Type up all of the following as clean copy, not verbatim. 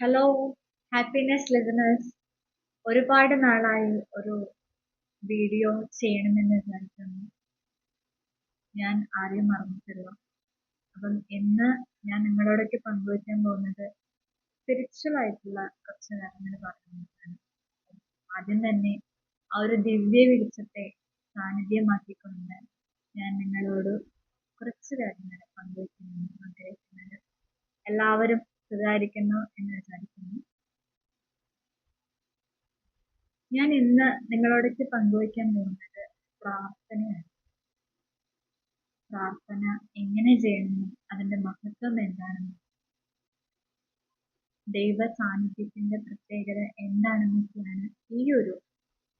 Hello happiness listeners. ഒരുപാട് നാളായി ഒരു വീഡിയോ ചെയ്യണമെന്ന് വിചാരിക്കുന്നു. ഞാൻ ആരെയും മറന്നിട്ടില്ല. അപ്പം ഇന്ന് ഞാൻ നിങ്ങളോടൊക്കെ പങ്കുവയ്ക്കാൻ പോകുന്നത് സ്പിരിച്വൽ ആയിട്ടുള്ള കുറച്ച് കാര്യങ്ങൾ പറയുന്നതാണ്. ആദ്യം തന്നെ ആ ഒരു ദിവ്യ വെളിച്ചത്തെ സാന്നിധ്യമാക്കിക്കൊണ്ട് ഞാൻ നിങ്ങളോട് കുറച്ച് കാര്യങ്ങൾ പങ്കുവയ്ക്കുന്നു ആഗ്രഹിക്കുന്നത്. എല്ലാവരും സുഖമായിരിക്കുന്നു എന്ന് വിചാരിക്കുന്നു. ഞാൻ ഇന്ന് നിങ്ങളോടൊക്കെ പങ്കുവയ്ക്കാൻ പോകുന്നത് പ്രാർത്ഥനയാണ്. പ്രാർത്ഥന എങ്ങനെ ചെയ്യണമെന്നും അതിന്റെ മഹത്വം എന്താണെന്നും ദൈവ സാന്നിധ്യത്തിന്റെ പ്രത്യേകത എന്താണെന്നൊക്കെയാണ് ഈ ഒരു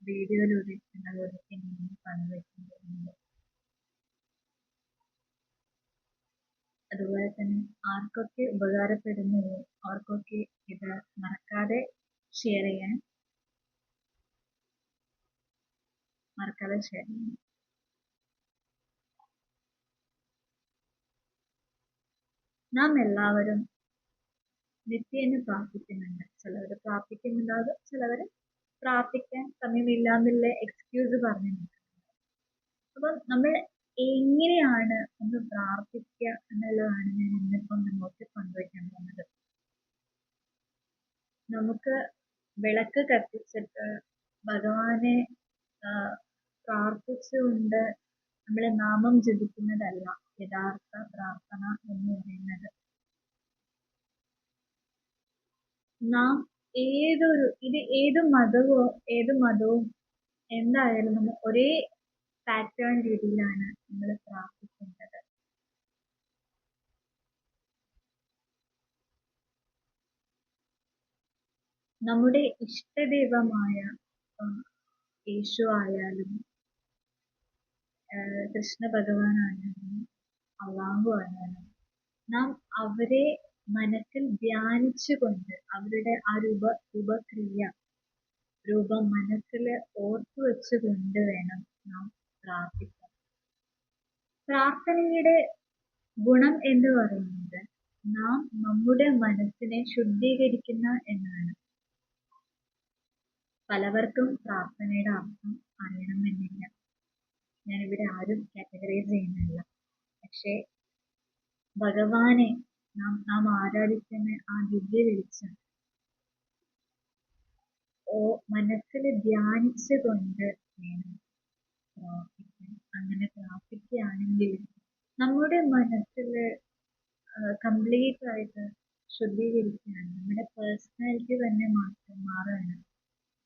വീഡിയോയിലൂടെ നിങ്ങളോടൊക്കെ ഞാൻ പങ്കുവയ്ക്കാൻ പോകുന്നത്. അതുപോലെ തന്നെ ആർക്കൊക്കെ ഉപകാരപ്പെടുന്നുവോ അവർക്കൊക്കെ ഇത് മറക്കാതെ ഷെയർ ചെയ്യാൻ നാം എല്ലാവരും നിത്യേന പ്രാർത്ഥിക്കുന്നുണ്ട്. ചിലവർ പ്രാർത്ഥിക്കുന്നുണ്ടാകും, ചിലവർ പ്രാർത്ഥിക്കാൻ സമയമില്ലാന്നുള്ള എക്സ്ക്യൂസ് പറഞ്ഞു നിൽക്കുന്നത്. അപ്പം നമ്മൾ എങ്ങനെയാണ് ഒന്ന് പ്രാർത്ഥിക്കുക എന്നുള്ളതാണ് ഞാൻ ഇന്നിപ്പം നിങ്ങൾക്ക് പങ്കുവയ്ക്കാൻ പോകുന്നത്. നമുക്ക് വിളക്ക് കത്തിച്ചിട്ട് ഭഗവാനെ പ്രാർത്ഥിച്ചുകൊണ്ട് നമ്മൾ നാമം ജപിക്കുന്നതല്ല യഥാർത്ഥ പ്രാർത്ഥന എന്ന് പറയുന്നത്. നാം ഏത് മതവും എന്തായാലും നമ്മൾ ഒരേ പാറ്റേൺ രീതിയിലാണ് നമ്മൾ പ്രാർത്ഥിക്കേണ്ടത്. നമ്മുടെ ഇഷ്ടദൈവമായ യേശു ആയാലും കൃഷ്ണ ഭഗവാനായാലും അള്ളാഹു ആയാലും നാം അവരെ മനസ്സിൽ ധ്യാനിച്ചുകൊണ്ട് അവരുടെ ആ രൂപം മനസ്സിൽ ഓർത്തു വെച്ചുകൊണ്ട് വേണം നാം പ്രാർത്ഥിക്കാൻ. പ്രാർത്ഥനയുടെ ഗുണം എന്ന് പറയുന്നത് നാം നമ്മുടെ മനസ്സിനെ ശുദ്ധീകരിക്കുന്ന എന്നാണ്. പലവർക്കും പ്രാർത്ഥനയുടെ അർത്ഥം അറിയണമെന്നില്ല. ഞാനിവിടെ ആരും കാറ്റഗറൈസ് ചെയ്യുന്നില്ല. പക്ഷേ ഭഗവാനെ നാം ആരാധിക്കുന്ന ആ ദിവ്യ വെളിച്ചം മനസ്സിൽ ധ്യാനിച്ചുകൊണ്ട് വേണം പ്രാർത്ഥിക്കാൻ. അങ്ങനെ പ്രാർത്ഥിക്കുകയാണെങ്കിൽ നമ്മുടെ മനസ്സിൽ കംപ്ലീറ്റ് ആയിട്ട് ശുദ്ധീകരിക്കുകയാണ്. നമ്മുടെ പേഴ്സണാലിറ്റി തന്നെ മാറുകയാണ്.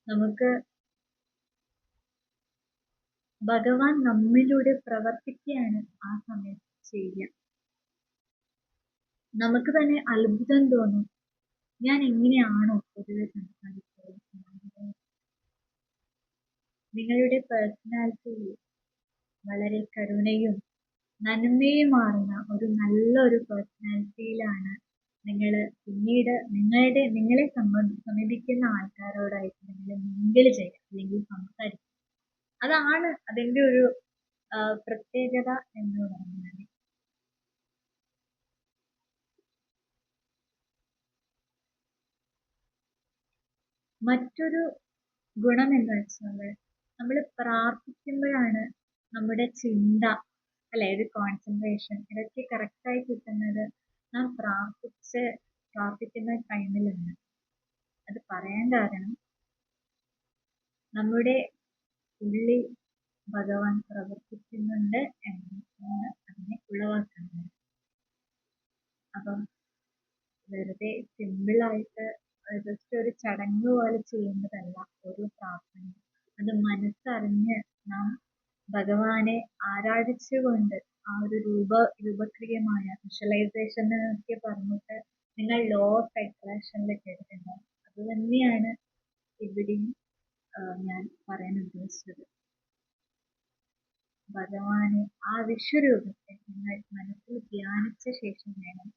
നമുക്ക് ഭഗവാൻ നമ്മിലൂടെ പ്രവർത്തിക്കുകയാണ് ആ സമയത്ത് ചെയ്യുക. നമുക്ക് തന്നെ അത്ഭുതം തോന്നും, ഞാൻ എങ്ങനെയാണോ പൊതുവെ സംസാരിച്ചത്. നിങ്ങളുടെ പേഴ്സണാലിറ്റിയിൽ വളരെ കരുണയും നന്മയുമാർന്ന ഒരു നല്ലൊരു പേഴ്സണാലിറ്റിയിലാണ് നിങ്ങൾ പിന്നീട് നിങ്ങളെ സമീപിക്കുന്ന ആൾക്കാരോടായിട്ട് നിങ്ങൾ മിങ്കിൾ ചെയ്യുക അല്ലെങ്കിൽ സംസാരിക്കുക. അതാണ് അതിൻ്റെ ഒരു പ്രത്യേകത എന്ന് പറയുന്നത്. മറ്റൊരു ഗുണം എന്ന് വെച്ചാൽ നമ്മൾ പ്രാർത്ഥിക്കുമ്പോഴാണ് നമ്മുടെ ചിന്ത അല്ലെ ഒരു കോൺസെൻട്രേഷൻ ഇതൊക്കെ കറക്റ്റായി കിട്ടുന്നത് നാം പ്രാർത്ഥിക്കുന്ന ടൈമിലാണ്. അത് പറയാൻ കാരണം നമ്മുടെ ഉള്ളിൽ ഭഗവാൻ പ്രവർത്തിക്കുന്നുണ്ട് എന്നാണ് അതിനെ ഉളവാക്കുന്നത്. അപ്പം വെറുതെ സിമ്പിളായിട്ട് ജസ്റ്റ് ഒരു ചടങ്ങ് പോലെ ചെയ്യുന്നതല്ല ഒരു പ്രാർത്ഥന. അത് മനസ്സറിഞ്ഞ് നാം ഭഗവാനെ ആരാധിച്ചുകൊണ്ട് ആ ഒരു രൂപക്രിയമായ വിഷ്വലൈസേഷൻ എന്നൊക്കെ പറഞ്ഞിട്ട് നിങ്ങൾ ലോ ഓഫ് അട്രാക്ഷനിൽ കേട്ടിട്ടുണ്ടാവും. അത് തന്നെയാണ് ഇവിടെയും ഞാൻ പറയാൻ ഉദ്ദേശിച്ചത്. ഭഗവാനെ ആ വിശ്വരൂപത്തെ നിങ്ങൾ മനസ്സിൽ ധ്യാനിച്ച ശേഷം വേണം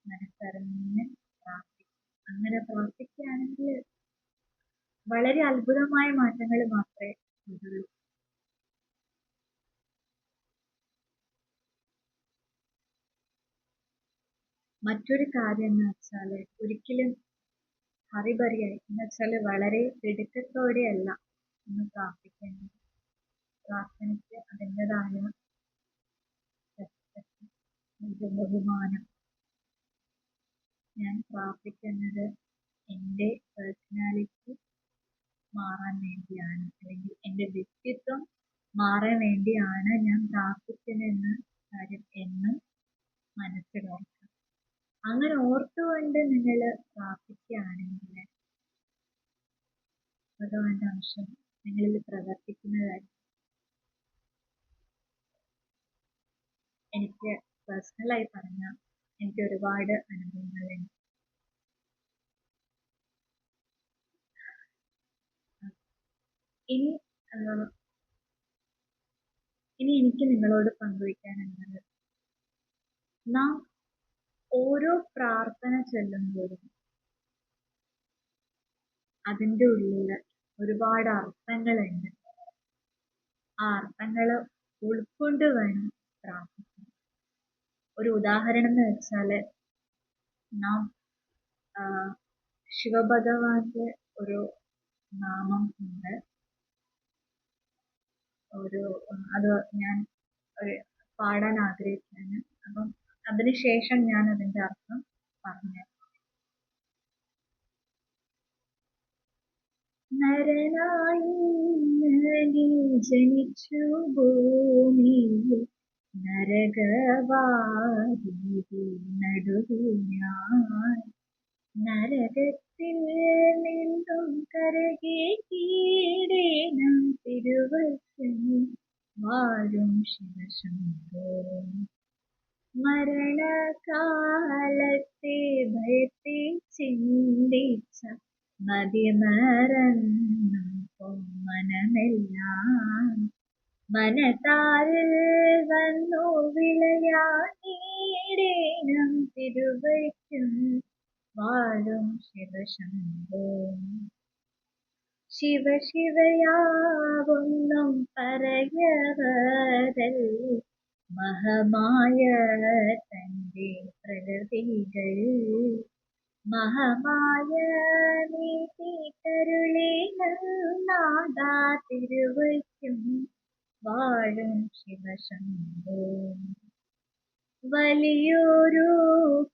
മനസ്സറിഞ്ഞ് പ്രാർത്ഥിക്കുക. അങ്ങനെ പ്രാർത്ഥിക്കുകയാണെങ്കിൽ വളരെ അത്ഭുതമായ മാറ്റങ്ങൾ മാത്രമേ വരുള്ളൂ. മറ്റൊരു കാര്യം എന്ന് വെച്ചാൽ ഒരിക്കലും ഹറിബറിയായി എന്ന് വെച്ചാൽ വളരെ തിടുക്കത്തോടെയല്ല ഒന്ന് പ്രാർത്ഥിക്കേണ്ടത്. പ്രാർത്ഥനയ്ക്ക് അതിൻ്റെതായ respect, ഒരു ബഹുമാനം. ഞാൻ പ്രാർത്ഥിക്കുന്നത് എൻ്റെ പേഴ്സണാലിറ്റി മാറാൻ വേണ്ടിയാണ്, അല്ലെങ്കിൽ എൻ്റെ വ്യക്തിത്വം മാറാൻ വേണ്ടിയാണ് ഞാൻ പ്രാർത്ഥിക്കുന്നതെന്ന കാര്യം എന്നും മനസ്സിലോർക്കുക. അങ്ങനെ ഓർത്തുകൊണ്ട് നിങ്ങൾ പ്രാർത്ഥിക്കുകയാണെങ്കിൽ ഭഗവാന്റെ അംശം നിങ്ങളിൽ പ്രവർത്തിക്കുന്നതായിരിക്കും. എനിക്ക് പേഴ്സണലായി പറഞ്ഞാൽ എനിക്ക് ഒരുപാട് അനുഭവങ്ങളുണ്ട്. ഇനി എനിക്ക് നിങ്ങളോട് പങ്കുവയ്ക്കാനുള്ളത്, നാം ഓരോ പ്രാർത്ഥന ചൊല്ലുമ്പോഴും അതിൻ്റെ ഉള്ളിൽ ഒരുപാട് അർത്ഥങ്ങളുണ്ട്. ആ അർത്ഥങ്ങൾ ഉൾക്കൊണ്ട് വേണം പ്രാർത്ഥിക്കാൻ. ഒരു ഉദാഹരണം എന്ന് വെച്ചാൽ, നാം ശിവഭഗവാന്റെ ഒരു നാമം ഉണ്ട്. അത് ഞാൻ പാടാൻ ആഗ്രഹിക്കുകയാണ്. അപ്പം അതിനുശേഷം ഞാൻ അതിൻ്റെ അർത്ഥം പറഞ്ഞു. നരനായി ജനിച്ചു ഭൂമിയിൽ നരകവാരിയിൽ നടുവിൽ ഞാൻ. നരകത്തിൽ നിന്നും കരകേറ്റിയിടേണം തിരുവച്ചൻ വാഴും ശിവശംഭോ. മരണകാലത്തെ ഭയത്തെ ചിന്തിച്ച മതിമറന്നു മനമെല്ലാം മനതാരിൽ വന്നു വിളയാടേണം തിരുവയ്ക്കും വാഴും ശിവശംഭോ. ശിവ ശിവയാവൊന്നും പറയവരൽ മഹമായ തന്റെ പ്രകൃതികൾ. മഹമായ നീതി കരുളേനാദാ തിരുവയ്ക്കും വാഴും ശിവശംഭോ. വലിയൊരു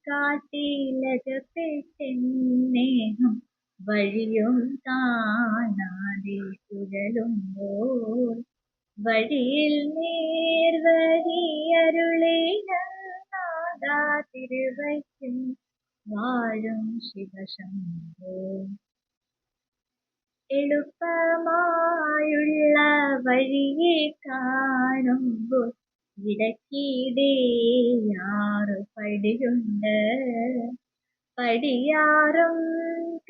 കാട്ടിലകപ്പെട്ടെന്നേഹം വഴിയും കാണാതെ ഉഴലുമ്പോൾ വഴിയിൽ നേർവഴി അരുളേനാദാ തിരുവയ്ക്കും വാഴും ശിവശംഭോ. എളുപ്പമായുള്ള വഴിയെ കാണുമ്പോൾ ഇടയ്ക്കിടെയാറ് പടിയുണ്ട്. പടിയാറും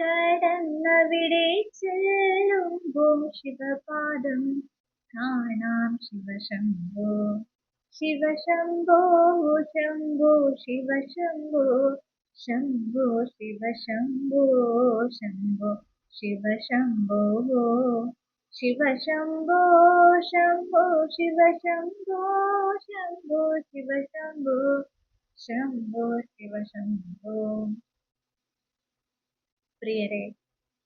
കടന്നവിടെ ചെല്ലുമ്പോൾ ശിവപാദം കാണാം ശിവശംഭോ. ശിവശംഭോ ശംഭോ ശിവശംഭോ ശംഭോ ശിവശംഭോ ശംഭോ ശിവശംഭോ. ശിവശംഭോ ശംഭോ ശിവശംഭോ ശംഭോ ശിവശംഭോ ശംഭോ ശിവശംഭോ. പ്രിയരെ,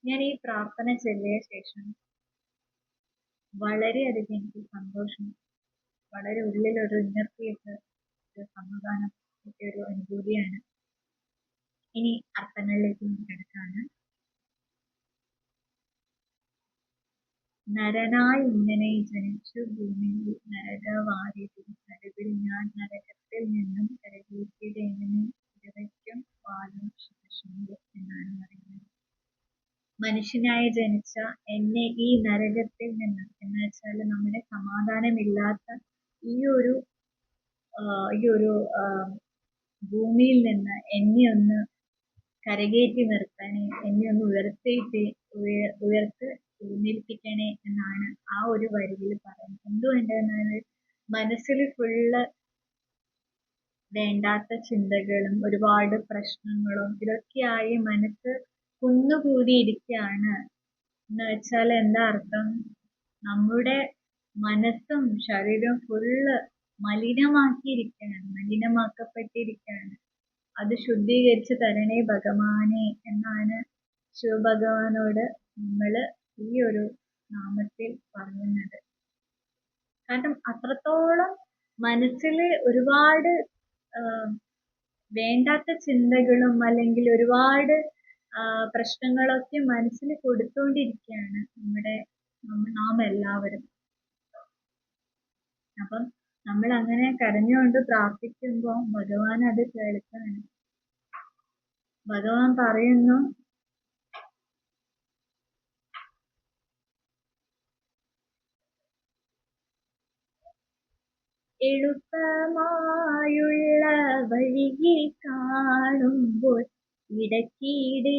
ഞാൻ ഈ പ്രാർത്ഥന ചൊല്ലിയ ശേഷം വളരെയധികം എനിക്ക് സന്തോഷം, വളരെ ഉള്ളിലൊരു ഇന്നർ പീസ്, ഒരു സമാധാനം, ഒരു അനുഭൂതിയാണ്. ഇനി അർത്ഥങ്ങളിലേക്ക് കിടക്കാണ്. നരനായി ഇങ്ങനെ ജനിച്ചു ഭൂമിയിൽ നരകവാരിയിൽ നടുവിൽ ഞാൻ. നരകത്തിൽ നിന്നും കരകേറ്റിയിടേണം തിരുവയ്ക്കും വാഴും ശിവശംഭോ എന്നാണ് പറയുന്നത്. മനുഷ്യനായി ജനിച്ച എന്നെ ഈ നരകത്തിൽ നിന്ന്, എന്ന് വെച്ചാൽ നമ്മുടെ സമാധാനമില്ലാത്ത ഈ ഒരു ഭൂമിയിൽ നിന്ന് എന്നെ ഒന്ന് കരകേറ്റി നിർത്തണേ, എന്നെ ഒന്ന് ഉയർത്തിപ്പിക്കണേ എന്നാണ് ആ ഒരു വരിയിൽ പറയുന്നത്. എന്തുകൊണ്ടെന്നാൽ മനസ്സിൽ ഫുള്ള് വേണ്ടാത്ത ചിന്തകളും ഒരുപാട് പ്രശ്നങ്ങളും ഇതൊക്കെയായി മനസ്സ് കുന്നുകൂടിയിരിക്കുകയാണ്. എന്ന് വെച്ചാൽ എന്താ അർത്ഥം? നമ്മുടെ മനസ്സും ശരീരവും ഫുള്ള് മലിനമാക്കപ്പെട്ടിരിക്കുകയാണ്. അത് ശുദ്ധീകരിച്ച് തരണേ ഭഗവാനെ എന്നാണ് ശിവഭഗവാനോട് നമ്മൾ ഈ ഒരു നാമത്തിൽ പറയുന്നത്. കാരണം അത്രത്തോളം മനസ്സിൽ ഒരുപാട് വേണ്ടാത്ത ചിന്തകളും അല്ലെങ്കിൽ ഒരുപാട് പ്രശ്നങ്ങളൊക്കെ മനസ്സിൽ കൊടുത്തുകൊണ്ടിരിക്കുകയാണ് നാം എല്ലാവരും. അപ്പം നമ്മൾ അങ്ങനെ കരഞ്ഞുകൊണ്ട് പ്രാർത്ഥിക്കുമ്പോൾ ഭഗവാൻ അത് കേൾക്കാണ്. ഭഗവാൻ പറയുന്നു, എളുപ്പമായുള്ള വഴിയിൽ കാണുമ്പോൾ ഇടയ്ക്കിടെ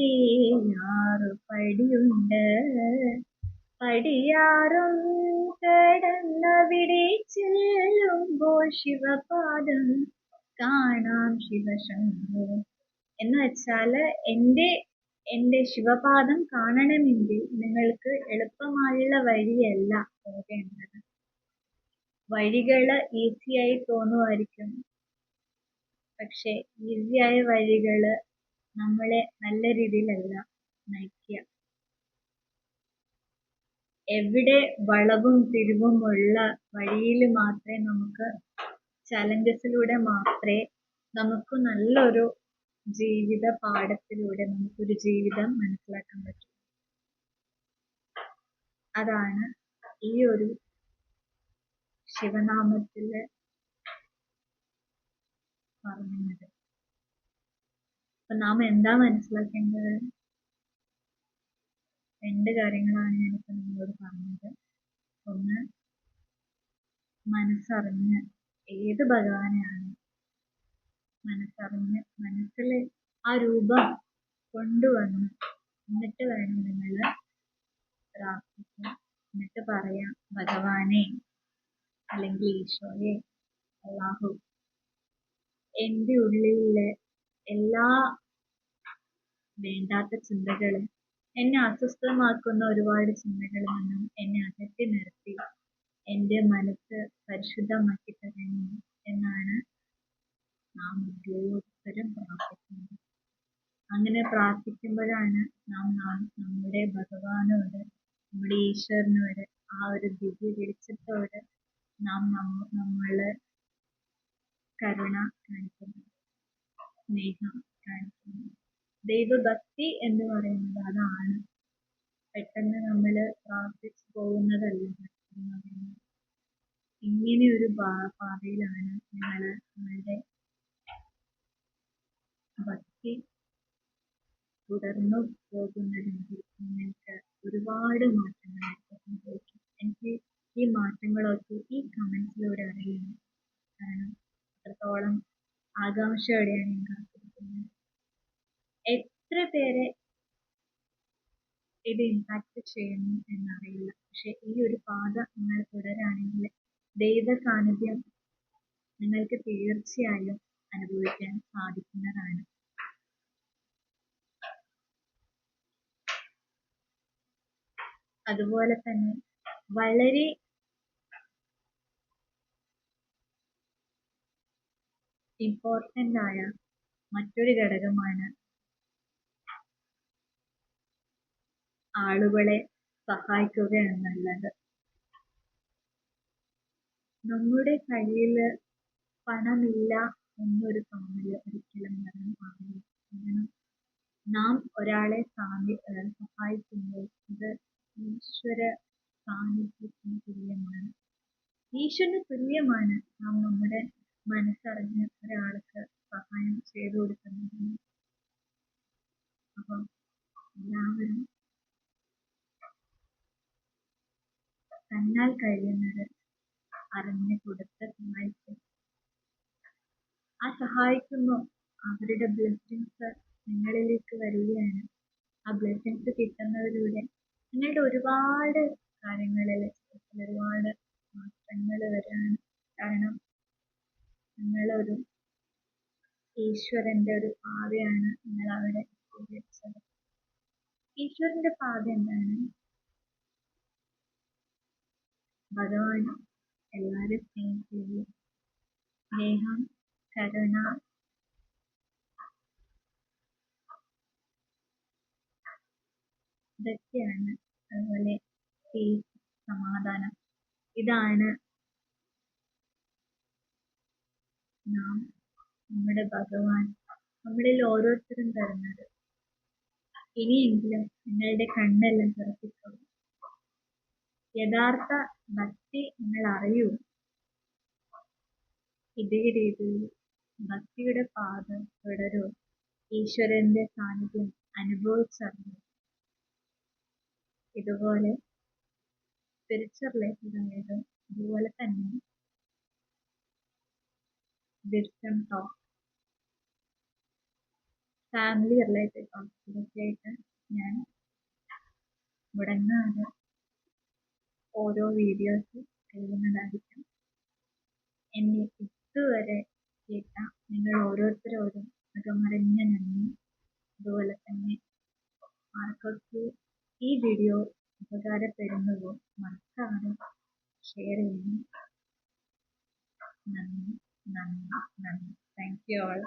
6 പടിയുണ്ട്. പടിയാറും കടന്നവിടെ ചെല്ലുമ്പോൾ ശിവപാദം കാണാം ശിവശംഭോ. എന്ന് വെച്ചാല് എന്റെ ശിവപാദം കാണണമെങ്കിൽ നിങ്ങൾക്ക് എളുപ്പമായുള്ള വഴിയല്ല പോകേണ്ടത്. വഴികള് ഈസിയായി തോന്നുമായിരിക്കും, പക്ഷെ ഈസിയായ വഴികള് നമ്മളെ നല്ല രീതിയിലല്ല നയിക്കുക. എവിടെ വളവും തിരിവുമുള്ള വഴിയിൽ മാത്രമേ നമുക്ക് ചലഞ്ചസിലൂടെ മാത്രമേ നമുക്ക് നല്ലൊരു ജീവിത പാഠത്തിലൂടെ നമുക്കൊരു ജീവിതം മനസ്സിലാക്കാൻ പറ്റും. അതാണ് ഈ ഒരു ശിവനാമത്തില് പറയുന്നത്. അപ്പൊ നാം എന്താ മനസ്സിലാക്കേണ്ടത്? 2 കാര്യങ്ങളാണ് ഞാനിപ്പോ നിങ്ങളോട് പറഞ്ഞത്. ഒന്ന്, മനസ്സറിഞ്ഞ് ഏത് ഭഗവാനെയാണ് മനസ്സറിഞ്ഞ് മനസ്സിൽ ആ രൂപം കൊണ്ടുവന്ന് എന്നിട്ട് വേണം നിങ്ങൾ പ്രാർത്ഥിക്കാൻ. എന്നിട്ട് പറയാം, ഭഗവാനെ അല്ലെങ്കിൽ ഈശോയെ, അല്ലാഹു, എൻ്റെ ഉള്ളിലെ എല്ലാ വേണ്ടാത്ത ചിന്തകളും എന്നെ അസ്വസ്ഥമാക്കുന്ന ഒരുപാട് ചിന്തകളിൽ നിന്നും എന്നെ അകറ്റി നിർത്തി എൻ്റെ മനസ്സ് പരിശുദ്ധമാക്കി തരണേ എന്നാണ് നാം ഓരോരുത്തരും പ്രാർത്ഥിക്കുന്നത്. അങ്ങനെ പ്രാർത്ഥിക്കുമ്പോഴാണ് നാം നമ്മുടെ ഭഗവാനോട്, നമ്മുടെ ഈശ്വരനോട്, ആ ഒരു ദിവ്യ വെളിച്ചത്തോട് നമ്മള് കരുണ കാണിക്കുന്നത്, സ്നേഹം കാണിക്കുന്നത്. ദൈവഭക്തി എന്ന് പറയുന്നത് അതാണ്. പെട്ടെന്ന് നമ്മൾ പ്രാർത്ഥിച്ചു പോകുന്നതല്ല ഭക്തി എന്ന് പറയുന്നത്. ഇങ്ങനെ ഒരു പാതയിലാണ് നമ്മളുടെ ഭക്തി തുടർന്നു പോകുന്നതെങ്കിൽ നിങ്ങൾക്ക് ഒരുപാട് മാറ്റങ്ങൾ സംഭവിക്കും. എനിക്ക് ഈ മാറ്റങ്ങളൊക്കെ ഈ കമന്റ്സിലൂടെ അറിയുന്നു. കാരണം അത്രത്തോളം ആകാംക്ഷയോടെയാണ് ഞാൻ കാത്തിരിക്കുന്നത്. എത്ര പേരെ ഇത് ഇമ്പാക്ട് ചെയ്യുന്നു എന്നറിയില്ല. പക്ഷെ ഈ ഒരു പാത നിങ്ങൾ തുടരുകയാണെങ്കിൽ ദൈവ സാന്നിധ്യം നിങ്ങൾക്ക് തീർച്ചയായും അനുഭവിക്കാൻ സാധിക്കുന്നതാണ്. അതുപോലെ തന്നെ വളരെ ഇമ്പോർട്ടൻ്റ് ആയ മറ്റൊരു ഘടകമാണ് ആളുകളെ സഹായിക്കുക എന്നുള്ളത്. നമ്മുടെ കയ്യിൽ പണമില്ല എന്നൊരു തോന്നല് ഒരിക്കലും വരാൻ പാടില്ല. കാരണം നാം ഒരാളെ സഹായിക്കുമ്പോൾ ഇത് ഈശ്വര സാന്നിധ്യത്തിന് തുല്യമാണ്. ഈശ്വരന് തുല്യമാണ് നാം നമ്മുടെ മനസ്സറിഞ്ഞ് ഒരാൾക്ക് സഹായം ചെയ്തു കൊടുക്കുന്നത്. അപ്പം എല്ലാവരും തന്നാൽ കഴിയുന്നത് അറിഞ്ഞ് കൊടുത്ത് സഹായിക്കും. ആ സഹായിക്കുമ്പോൾ അവരുടെ ബ്ലെസ്സിങ്സ് നിങ്ങളിലേക്ക് വരികയാണ്. ആ ബ്ലെസ്സിങ്സ് കിട്ടുന്നതിലൂടെ നിങ്ങളുടെ ഒരുപാട് കാര്യങ്ങളിൽ ഒരുപാട് മാറ്റങ്ങൾ വരികയാണ്. കാരണം നിങ്ങളൊരു ഈശ്വരന്റെ ഒരു പാതയാണ് നിങ്ങൾ അവിടെ സ്വീകരിച്ചത്. ഈശ്വരന്റെ പാത എന്താണ്? ഭഗവാൻ എല്ലാവരും സ്നേഹിക്കുകയും സ്നേഹം, കരുണ, ഇതൊക്കെയാണ്. അതുപോലെ പീസ്, സമാധാനം. ഇതാണ് നാം നമ്മുടെ ഭഗവാൻ നമ്മളിൽ ഓരോരുത്തരും തരുന്നത്. ഇനിയെങ്കിലും നിങ്ങളുടെ കണ്ണെല്ലാം തുറപ്പിക്കൂ. യഥാർത്ഥ ഭക്തി നിങ്ങൾ അറിയൂ. ഇതേ രീതിയിൽ ഭക്തിയുടെ പാത തുടരൂ. ഈശ്വരന്റെ സാന്നിധ്യം അനുഭവിച്ചറിയൂ. ഇതുപോലെ സ്പിരിച്വൽ ലൈഫിലായത് അതുപോലെ തന്നെ വിസ്ഡം ടോക്ക്, ഫാമിലി റിലേറ്റഡ് ടോക്സിലൊക്കെയായിട്ട് ഞാൻ മുടങ്ങാതെ ഓരോ വീഡിയോസ് ചെയ്യുന്നതായിരിക്കും. എന്നെ ഇതുവരെ കേട്ട നിങ്ങൾ ഓരോരുത്തരോടും അകമറിഞ്ഞ നന്ദി. അതുപോലെ തന്നെ ആർക്കൊക്കെ ഈ വീഡിയോ ഉപകാരപ്പെടുന്നുവോ മറക്കാതെ ഷെയർ ചെയ്യണം. നന്ദി, നന്ദി, നന്ദി. Thank you all.